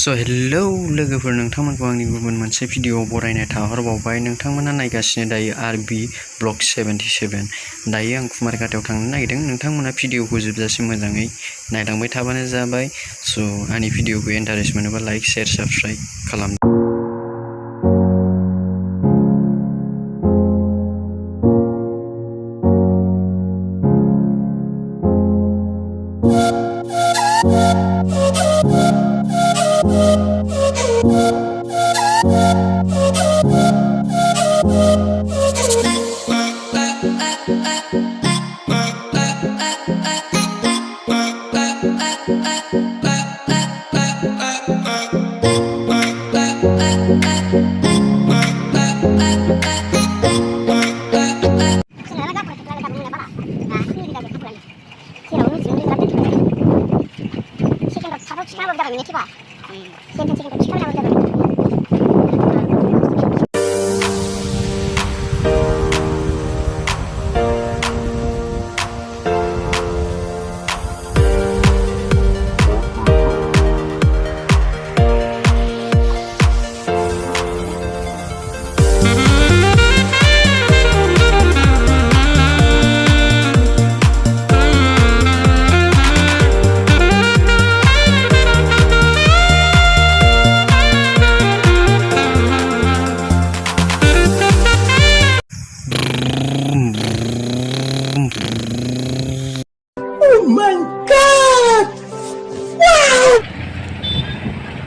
Hello लोगोफोर, नोंथांमोनखौ आंनि गुबुन मोनसे भिडिअ बरायनाय थाहरबावबाय। नोंथांमोना नायगासिनो दायो आरबी ब्लग 77। दायो आं कुमारघाटायाव थांनो नागिरदों। नोंथांमोना भिडिअखौ जोबजासिम मोजाङै नायलांबाय थाबानो जाबाय। आंनि भिडिअखौ इन्टारेस्ट मोनोबा लाइक, शेयार, साबस्क्राइब खालाम।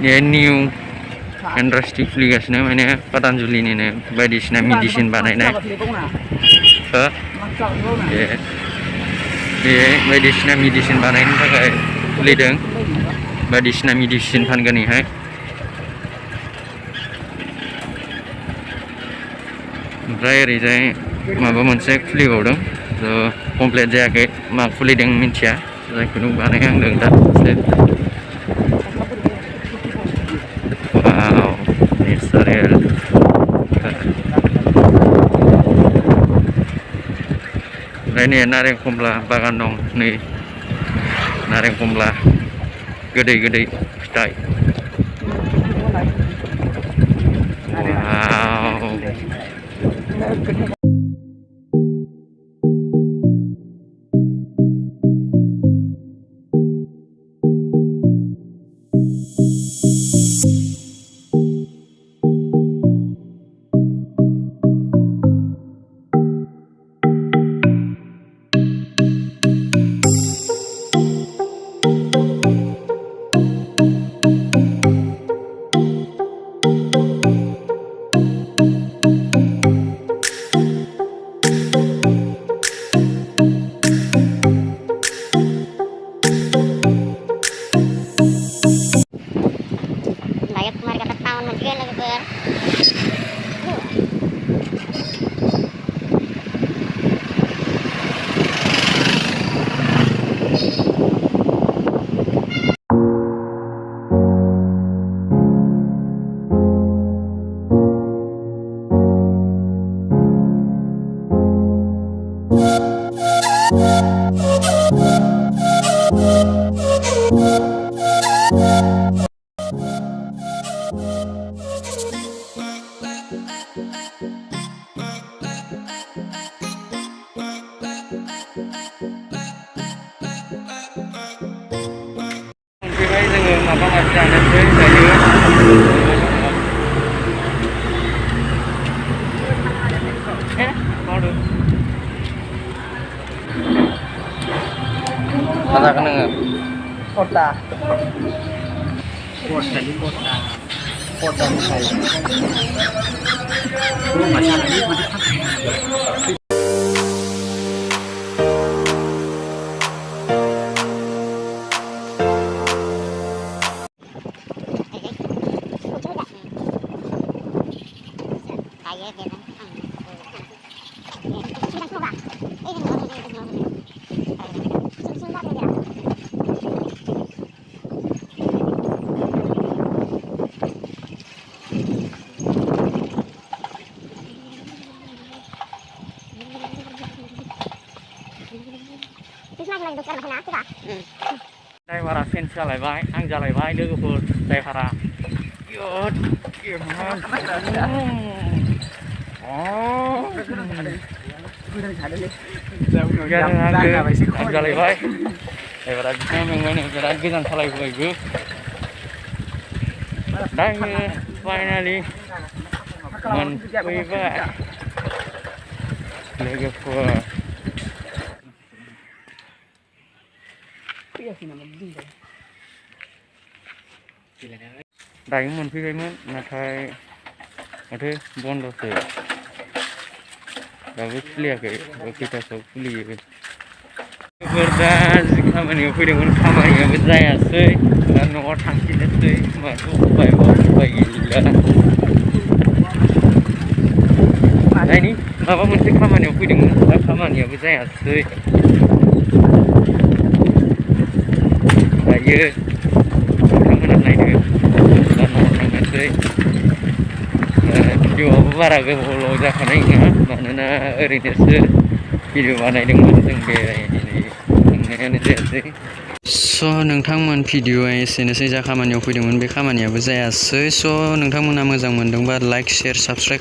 Ya new industri खुलिगासिनो माने पतंजलिनिनो बायदिसिना मेडिसिन बानायनाय बे बायदिसिना मेडिसिन बानायनो थाखाय खुलिदों। बायदिसिना मेडिसिन फानगोन इहाय। ओमफ्राय ओरैजाय माबा मोनसे खुलिबावदों, कमप्लिट जायाखै। मा खुलिदों मिथिया, जायखौनो बानायहांदों दा। नेचारेल ओमफ्राय नै नारें खमला बागान दं। नै नारें खमला गोदै गोदै फिथाइ। माबा माबि जानोसै दायो। मा जागोन नोङो? Kota. Kota di kota. Kota Mesir. Masalah ini ड्राइभारा चेन्ज जालायबाय आं जालायबाय लोगोफोर ड्राइभारा इयद आं जालायबाय ड्राइभारा बिसिना मेंबायनो बिराद गोजान सालायबोबायबो दायो फाइनालि मोनफैबाय लोगोफोर दायो मोनफैबायमोन नाथाय माथो बन्दसो दाबो खुलियाखै खैथासोआव खुलियो दा खामानियाव फैदोंमोन खामानियाबो जायासै दा न'आव थांफिननोसै माथो उपाय गैला नायनि माबा मोनसे खामानियाव फैदोंमोन दा खामानियाबो जायासै दायो नोंथांमोना नायदो दा न'आव थांनोसै भिडिअ'आबो बारा गोबाव जाखानाय नङा मानोना ओरैनोसो भिडिअ बानायदोंमोन जों थांनायानो जायासै स' नोंथांमोन भिडिअआ एसेनोसै जा खामानियाव फैदोंमोन बे खामानियाबो जायासै स' नोंथांमोना मोजां मोनदोंबा लाइक शेयार साबस्क्राइब